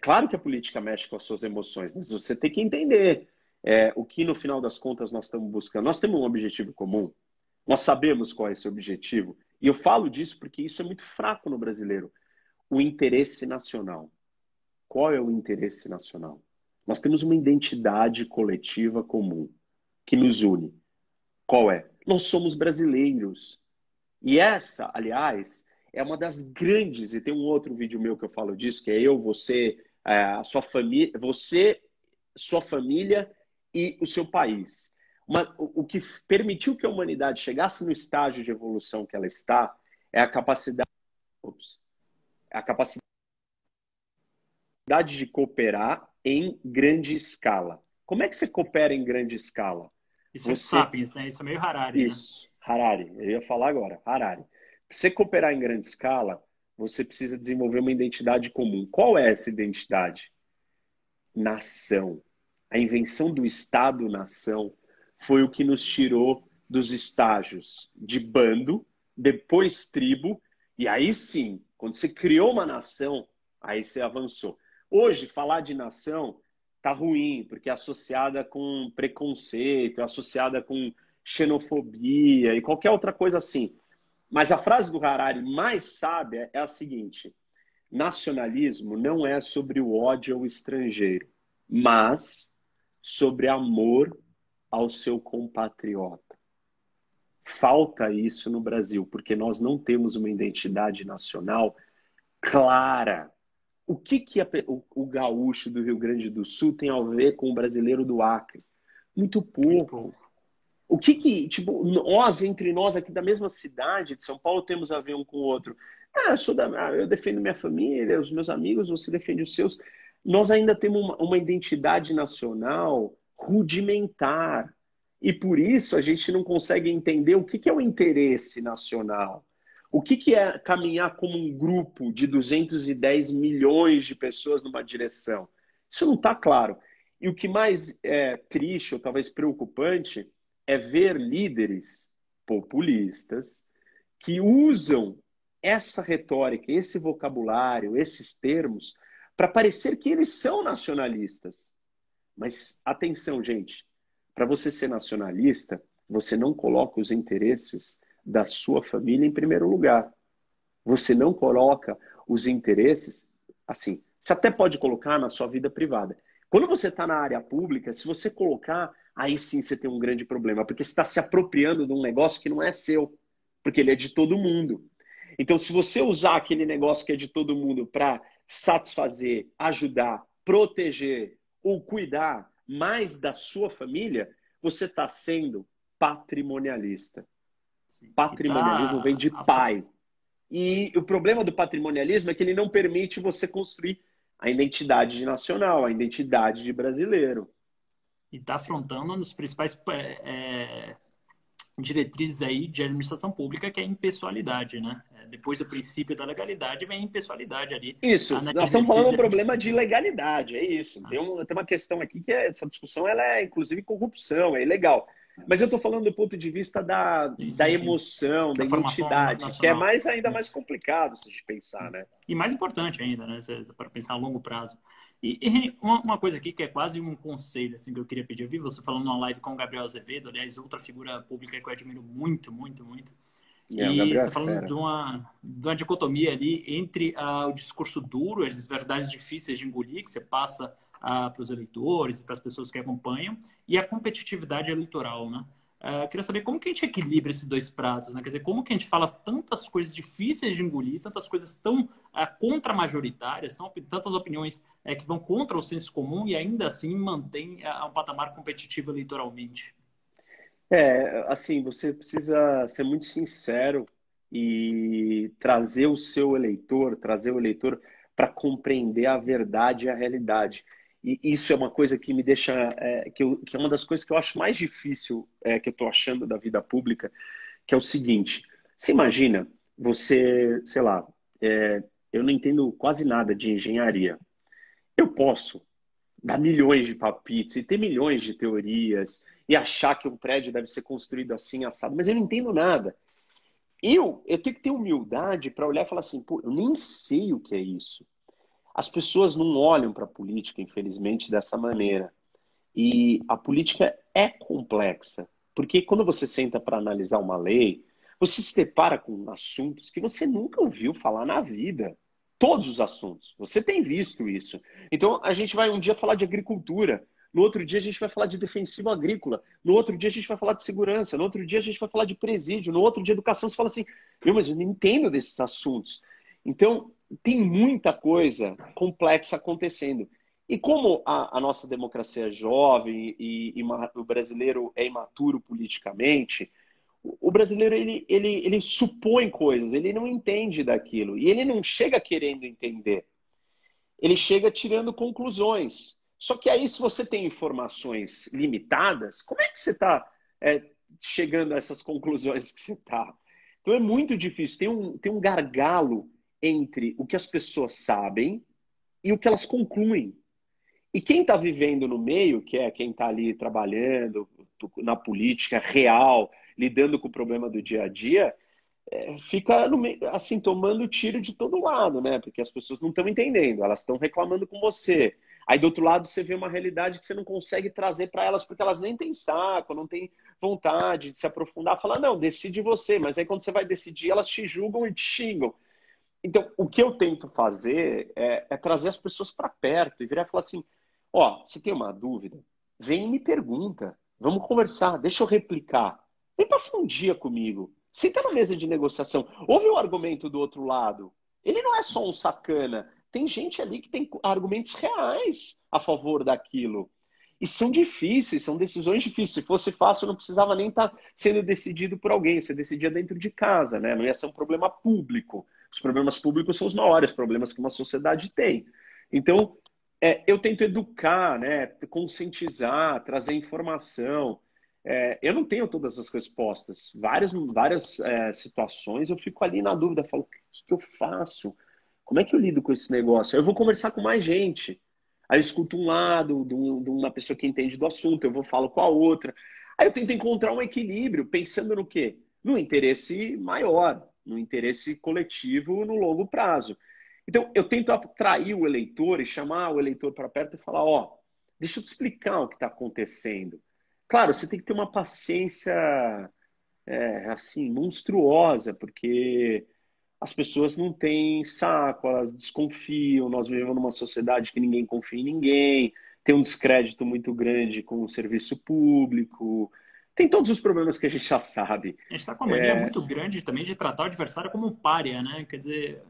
Claro que a política mexe com as suas emoções, mas você tem que entender o que, no final das contas, nós estamos buscando. Nós temos um objetivo comum. Nós sabemos qual é esse objetivo. E eu falo disso porque isso é muito fraco no brasileiro. O interesse nacional. Qual é o interesse nacional? Nós temos uma identidade coletiva comum que nos une. Qual é? Nós somos brasileiros. E essa, aliás, é uma das grandes, e tem um outro vídeo meu que eu falo disso, que é eu, você, a sua família, você, sua família e o seu país. O que permitiu que a humanidade chegasse no estágio de evolução que ela está é a capacidade de cooperar em grande escala. Como é que você coopera em grande escala? Isso é Sapiens, né? Isso é meio Harari. Isso, né? Harari. Eu ia falar agora, Harari. Para você cooperar em grande escala, você precisa desenvolver uma identidade comum. Qual é essa identidade? Nação. A invenção do Estado-nação foi o que nos tirou dos estágios de bando, depois tribo, e aí sim, quando você criou uma nação, aí você avançou. Hoje, falar de nação tá ruim, porque é associada com preconceito, é associada com xenofobia e qualquer outra coisa assim. Mas a frase do Harari mais sábia é a seguinte: nacionalismo não é sobre o ódio ao estrangeiro, mas sobre amor ao seu compatriota. Falta isso no Brasil, porque nós não temos uma identidade nacional clara. O que o gaúcho do Rio Grande do Sul tem a ver com o brasileiro do Acre? Muito pouco. O tipo, entre nós aqui da mesma cidade de São Paulo, temos a ver um com o outro? Eu defendo minha família, os meus amigos, você defende os seus. Nós ainda temos uma identidade nacional rudimentar. E por isso a gente não consegue entender o que é o interesse nacional. O que é caminhar como um grupo de 210 milhões de pessoas numa direção? Isso não está claro. E o que mais é triste, ou talvez preocupante, é ver líderes populistas que usam essa retórica, esse vocabulário, esses termos, para parecer que eles são nacionalistas. Mas atenção, gente, para você ser nacionalista, você não coloca os interesses da sua família em primeiro lugar. Você não coloca os interesses, assim, você até pode colocar na sua vida privada. Quando você está na área pública, se você colocar, aí sim você tem um grande problema, porque você está se apropriando de um negócio que não é seu, porque ele é de todo mundo. Então, se você usar aquele negócio que é de todo mundo para satisfazer, ajudar, proteger ou cuidar mais da sua família, você está sendo patrimonialista. Sim. Patrimonialismo vem de pai. E o problema do patrimonialismo é que ele não permite você construir a identidade nacional, a identidade de brasileiro. E está afrontando um dos principais diretrizes aí de administração pública, que é a impessoalidade, né? Depois do princípio da legalidade, vem a impessoalidade ali. Isso, nós estamos falando de um problema de legalidade, é isso. Tem uma questão aqui que essa discussão ela é, inclusive, corrupção, é ilegal. Mas eu estou falando do ponto de vista Sim, da sim, sim. emoção, da Da formação identidade, que é nacional. mais ainda Sim. mais complicado se a gente pensar, né? E mais importante ainda, né? Para pensar a longo prazo. E uma coisa aqui que é quase um conselho assim, que eu queria pedir. Eu vi você falando numa live com o Gabriel Azevedo, aliás, outra figura pública que eu admiro muito, muito, muito. É, o E Gabriel é você falando fera. de uma dicotomia ali entre o discurso duro, as verdades difíceis de engolir, que você passa para os eleitores e para as pessoas que acompanham, e a competitividade eleitoral, né? Queria saber como que a gente equilibra esses dois pratos, né? Quer dizer, como que a gente fala tantas coisas difíceis de engolir, tantas coisas tão contra-majoritárias, tantas opiniões que vão contra o senso comum e ainda assim mantém um patamar competitivo eleitoralmente. É, assim, você precisa ser muito sincero e trazer o eleitor para compreender a verdade e a realidade. E isso é uma coisa que me deixa, que é uma das coisas que eu acho mais difícil, que eu estou achando da vida pública, que é o seguinte: você imagina, você, sei lá, eu não entendo quase nada de engenharia. Eu posso dar milhões de palpites e ter milhões de teorias e achar que um prédio deve ser construído assim, assado, mas eu não entendo nada. Eu tenho que ter humildade para olhar e falar assim, pô, eu nem sei o que é isso. As pessoas não olham para a política, infelizmente, dessa maneira. E a política é complexa, porque quando você senta para analisar uma lei, você se depara com assuntos que você nunca ouviu falar na vida. Todos os assuntos. Você tem visto isso. Então, a gente vai um dia falar de agricultura, no outro dia a gente vai falar de defensivo agrícola, no outro dia a gente vai falar de segurança, no outro dia a gente vai falar de presídio, no outro dia educação. Você fala assim, meu, mas eu não entendo desses assuntos. Então, tem muita coisa complexa acontecendo. E como a nossa democracia é jovem o brasileiro é imaturo politicamente, o brasileiro ele supõe coisas, ele não entende daquilo e ele não chega querendo entender, ele chega tirando conclusões. Só que aí, se você tem informações limitadas, como é que você está chegando a essas conclusões que você está? Então é muito difícil, tem um gargalo entre o que as pessoas sabem e o que elas concluem. E quem está vivendo no meio, que é quem está ali trabalhando na política real, lidando com o problema do dia a dia, fica no meio, assim, tomando tiro de todo lado, né? Porque as pessoas não estão entendendo, elas estão reclamando com você. Aí do outro lado você vê uma realidade que você não consegue trazer para elas, porque elas nem têm saco, não têm vontade de se aprofundar, falar, não, decide você, mas aí quando você vai decidir, elas te julgam e te xingam. Então, o que eu tento fazer é trazer as pessoas para perto e virar e falar assim: ó, você tem uma dúvida? Vem e me pergunta. Vamos conversar, deixa eu replicar. Vem passar um dia comigo. Senta na mesa de negociação. Ouve o argumento do outro lado. Ele não é só um sacana. Tem gente ali que tem argumentos reais a favor daquilo. E são difíceis, são decisões difíceis. Se fosse fácil, não precisava nem estar sendo decidido por alguém. Você decidia dentro de casa, né? Não ia ser um problema público. Os problemas públicos são os maiores problemas que uma sociedade tem. Então, eu tento educar, né? Conscientizar, trazer informação. Eu não tenho todas as respostas. Várias situações eu fico ali na dúvida. Falo, o que eu faço? Como é que eu lido com esse negócio? Eu vou conversar com mais gente. Aí eu escuto um lado de uma pessoa que entende do assunto, eu vou falo com a outra. Aí eu tento encontrar um equilíbrio, pensando no quê? No interesse maior, no interesse coletivo no longo prazo. Então, eu tento atrair o eleitor e chamar o eleitor para perto e falar: ó, deixa eu te explicar o que está acontecendo. Claro, você tem que ter uma paciência assim monstruosa, porque as pessoas não têm saco, elas desconfiam. Nós vivemos numa sociedade que ninguém confia em ninguém, tem um descrédito muito grande com o serviço público, tem todos os problemas que a gente já sabe. A gente está com uma mania É, muito grande também de tratar o adversário como um pária, né? Quer dizer,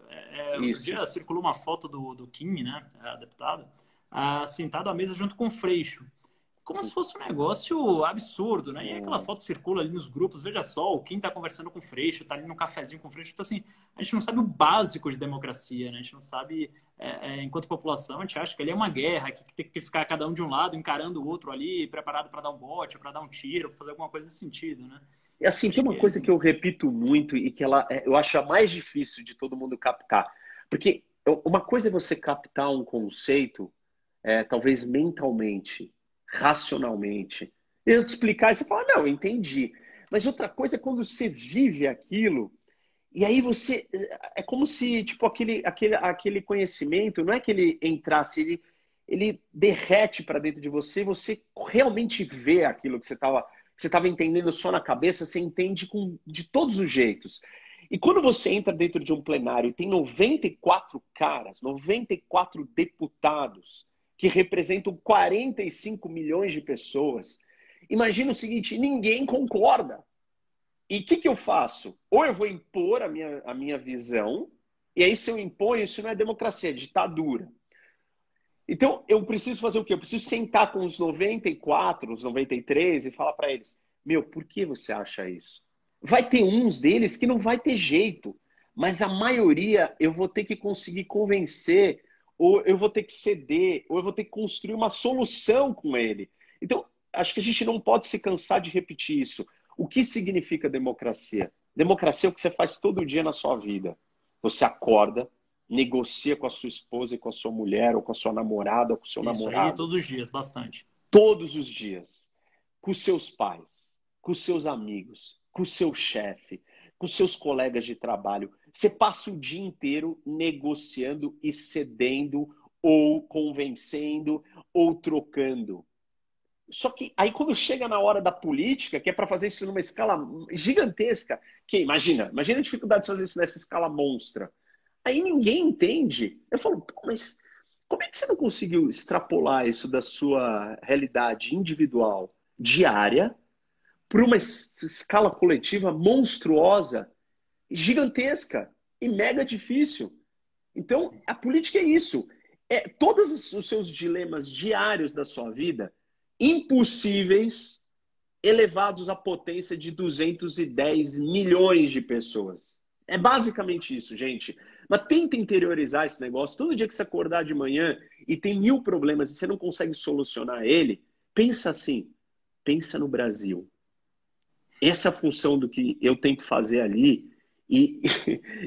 outro isso. dia circulou uma foto do Kim, né, a deputada, sentado à mesa junto com o Freixo. Como se fosse um negócio absurdo, né? E aí aquela foto circula ali nos grupos, veja só, o Kim está conversando com o Freixo, está ali no cafezinho com o Freixo. Então, assim, a gente não sabe o básico de democracia, né? A gente não sabe, enquanto população, a gente acha que ali é uma guerra, que tem que ficar cada um de um lado, encarando o outro ali, preparado para dar um bote, para dar um tiro, para fazer alguma coisa nesse sentido, né? E assim, tem Acho uma que coisa que eu repito muito e que eu acho a mais difícil de todo mundo captar. Porque uma coisa é você captar um conceito, talvez mentalmente, racionalmente. Eu te explicar e você fala, não, entendi. Mas outra coisa é quando você vive aquilo, e aí você. É como se, tipo, aquele conhecimento, não é que ele entrasse, ele derrete para dentro de você, você realmente vê aquilo que você estava entendendo só na cabeça, você entende de todos os jeitos. E quando você entra dentro de um plenário e tem 94 caras, 94 deputados, que representam 45 milhões de pessoas, imagina o seguinte: ninguém concorda. E o que eu faço? Ou eu vou impor a minha visão, e aí se eu imponho, isso não é democracia, é ditadura. Então, eu preciso fazer o quê? Eu preciso sentar com os 94, os 93 e falar para eles: meu, por que você acha isso? Vai ter uns deles que não vai ter jeito, mas a maioria eu vou ter que conseguir convencer, ou eu vou ter que ceder, ou eu vou ter que construir uma solução com ele. Então, acho que a gente não pode se cansar de repetir isso. O que significa democracia? Democracia é o que você faz todo dia na sua vida. Você acorda, negocia com a sua esposa e com a sua mulher, ou com a sua namorada, ou com o seu Isso aí namorado, todos os dias, bastante. todos os dias, com os seus pais, com os seus amigos, com o seu chefe, com os seus colegas de trabalho. Você passa o dia inteiro negociando e cedendo, ou convencendo, ou trocando. Só que aí quando chega na hora da política, que é para fazer isso numa escala gigantesca, que imagina a dificuldade de fazer isso nessa escala monstra. Aí ninguém entende. Eu falo, pô, mas como é que você não conseguiu extrapolar isso da sua realidade individual, diária, para uma escala coletiva monstruosa, gigantesca e mega difícil? Então, a política é isso. É todos os seus dilemas diários da sua vida, impossíveis, elevados à potência de 210 milhões de pessoas. É basicamente isso, gente. Mas tenta interiorizar esse negócio. Todo dia que você acordar de manhã e tem 1000 problemas e você não consegue solucionar ele, pensa assim, pensa no Brasil. Essa é a função do que eu tento fazer ali e,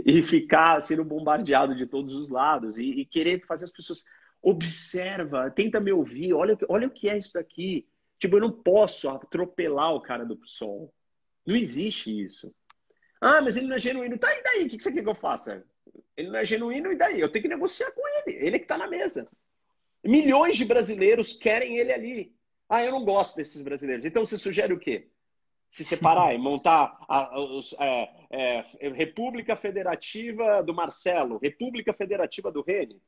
e ficar sendo bombardeado de todos os lados e querer fazer as pessoas observa, tenta me ouvir, olha o que é isso daqui. Tipo, eu não posso atropelar o cara do PSOL. Não existe isso. Ah, mas ele não é genuíno. Tá, e daí? O que você quer que eu faça? Ele não é genuíno, e daí? Eu tenho que negociar com ele. Ele é que tá na mesa. Milhões de brasileiros querem ele ali. Ah, eu não gosto desses brasileiros. Então você sugere o quê? Se separar e montar República Federativa do Marcelo, República Federativa do Rene?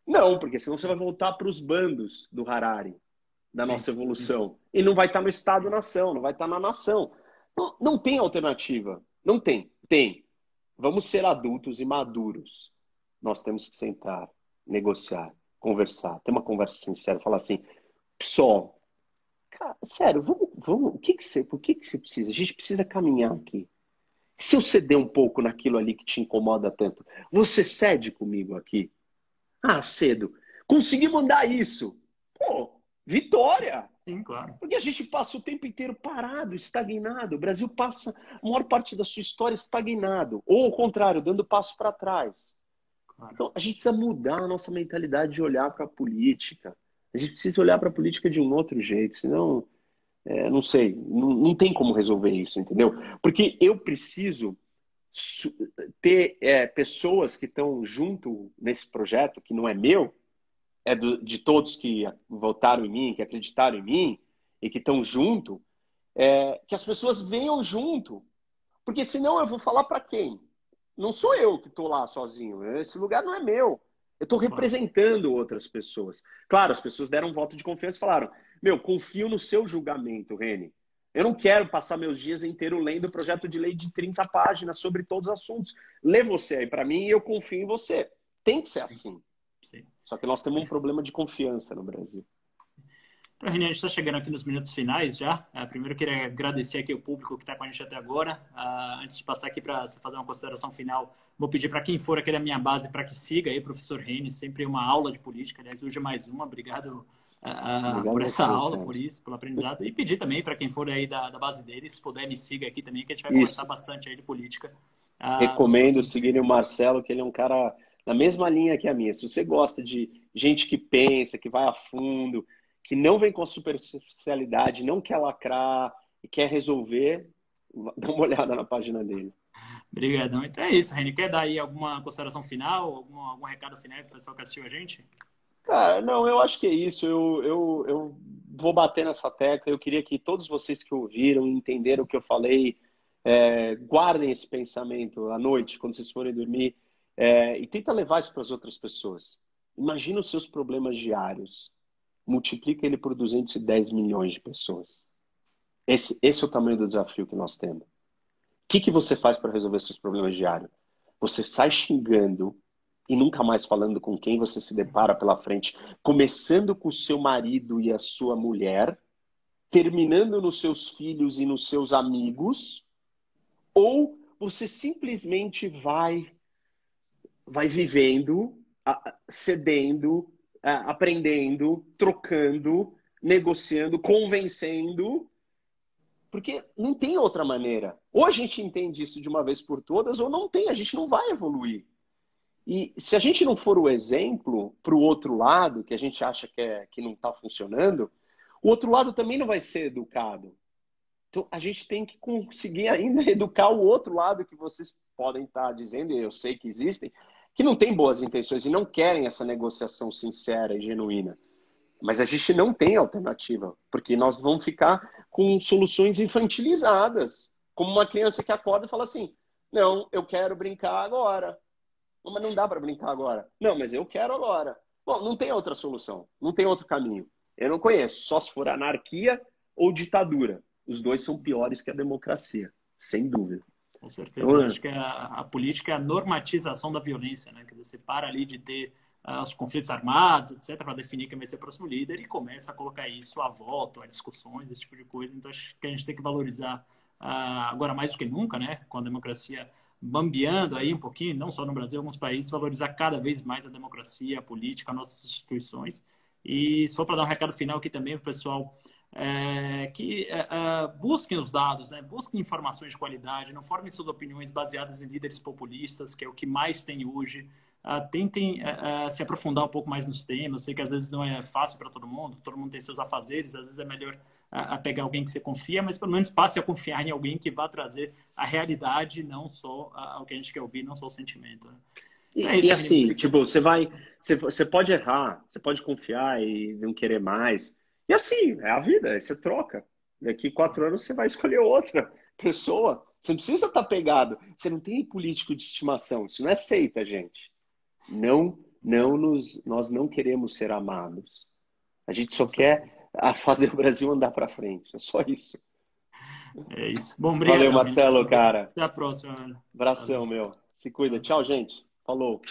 Não, porque senão você vai voltar para os bandos do Harari, da Sim, nossa sim. evolução. E não vai estar no Estado-nação, não vai estar na nação. Não, não tem alternativa. Não tem. Tem. Vamos ser adultos e maduros. Nós temos que sentar, negociar, conversar, ter uma conversa sincera, falar assim, pessoal, cara, sério, vamos, o que que você precisa? A gente precisa caminhar aqui. Se eu ceder um pouco naquilo ali que te incomoda tanto, você cede comigo aqui? Ah, cedo. Consegui mandar isso. Pô, vitória! Sim, claro. Porque a gente passa o tempo inteiro parado, estagnado. O Brasil passa a maior parte da sua história estagnado. Ou ao contrário, dando passo para trás. Claro. Então, a gente precisa mudar a nossa mentalidade de olhar para a política. A gente precisa olhar para a política de um outro jeito, senão, não sei, não tem como resolver isso, entendeu? Porque eu preciso ter pessoas que estão junto nesse projeto, que não é meu, de todos que votaram em mim, que acreditaram em mim e que estão junto, que as pessoas venham junto. Porque senão eu vou falar para quem? Não sou eu que estou lá sozinho. Esse lugar não é meu. Eu estou Claro. representando outras pessoas. Claro, as pessoas deram um voto de confiança e falaram: meu, confio no seu julgamento, Reni. Eu não quero passar meus dias inteiros lendo projeto de lei de 30 páginas sobre todos os assuntos. Lê você aí para mim e eu confio em você. Tem que ser Sim, assim. sim. Só que nós temos um problema de confiança no Brasil. Então, Renan, a gente está chegando aqui nos minutos finais já. Primeiro, eu queria agradecer aqui o público que está com a gente até agora. Antes de passar aqui para você fazer uma consideração final, vou pedir para quem for aqui da minha base para que siga aí, professor Renan, sempre uma aula de política. Aliás, hoje é mais uma. Obrigado por Obrigado a essa você, aula, cara. por isso, pelo aprendizado. E pedir também para quem for aí da base dele, se puder, me siga aqui também, que a gente vai conversar Isso. bastante aí de política nos Recomendo próximos seguirem o meses. Marcelo, que ele é um cara na mesma linha que a minha. Se você gosta de gente que pensa, que vai a fundo, que não vem com superficialidade, não quer lacrar e quer resolver, dá uma olhada na página dele. Obrigadão. Então é isso, Reni. Quer dar aí alguma consideração final, algum recado final para o pessoal que assistiu a gente? Cara, não, eu acho que é isso. Eu vou bater nessa tecla. Eu queria que todos vocês que ouviram e entenderam o que eu falei, guardem esse pensamento à noite, quando vocês forem dormir, e tenta levar isso para as outras pessoas. Imagina os seus problemas diários. Multiplica ele por 210 milhões de pessoas. Esse é o tamanho do desafio que nós temos. O que você faz para resolver seus problemas diários? Você sai xingando e nunca mais falando com quem você se depara pela frente, começando com o seu marido e a sua mulher, terminando nos seus filhos e nos seus amigos, ou você simplesmente vai vivendo, cedendo, aprendendo, trocando, negociando, convencendo, porque não tem outra maneira. Ou a gente entende isso de uma vez por todas, ou não tem, a gente não vai evoluir. E se a gente não for o exemplo para o outro lado, que a gente acha que não está funcionando, o outro lado também não vai ser educado. Então a gente tem que conseguir ainda educar o outro lado que vocês podem estar dizendo, e eu sei que existem, que não tem boas intenções e não querem essa negociação sincera e genuína. Mas a gente não tem alternativa, porque nós vamos ficar com soluções infantilizadas. Como uma criança que acorda e fala assim, não, eu quero brincar agora. Mas não dá para brincar agora. Não, mas eu quero agora. Bom, não tem outra solução, não tem outro caminho. Eu não conheço, só se for anarquia ou ditadura. Os dois são piores que a democracia, sem dúvida. Com certeza. Eu acho que a política é a normatização da violência, né? Quer dizer, você para ali de ter os conflitos armados, etc., para definir quem vai ser o próximo líder e começa a colocar isso à voto, a discussões, esse tipo de coisa. Então, acho que a gente tem que valorizar agora mais do que nunca, né? Com a democracia bambeando aí um pouquinho, não só no Brasil, em alguns países, valorizar cada vez mais a democracia, a política, nossas instituições. E só para dar um recado final aqui também para o pessoal que busquem os dados, né? Busquem informações de qualidade, não formem suas opiniões baseadas em líderes populistas, que é o que mais tem hoje. Tentem se aprofundar um pouco mais nos temas. Eu sei que às vezes não é fácil para todo mundo tem seus afazeres, às vezes é melhor pegar alguém que você confia, mas pelo menos passe a confiar em alguém que vá trazer a realidade, não só o que a gente quer ouvir, não só o sentimento. Né? Então, e assim, tipo, você pode errar, você pode confiar e não querer mais. E assim, é a vida, você troca. Daqui 4 anos você vai escolher outra pessoa. Você não precisa estar pegado. Você não tem político de estimação. Isso não é seita, gente. Nós não queremos ser amados. A gente só quer fazer o Brasil andar para frente. É só isso. É isso. Bom, obrigado. Valeu, Marcelo, cara. Até a próxima. Abração, meu. Se cuida. Tchau, gente. Falou.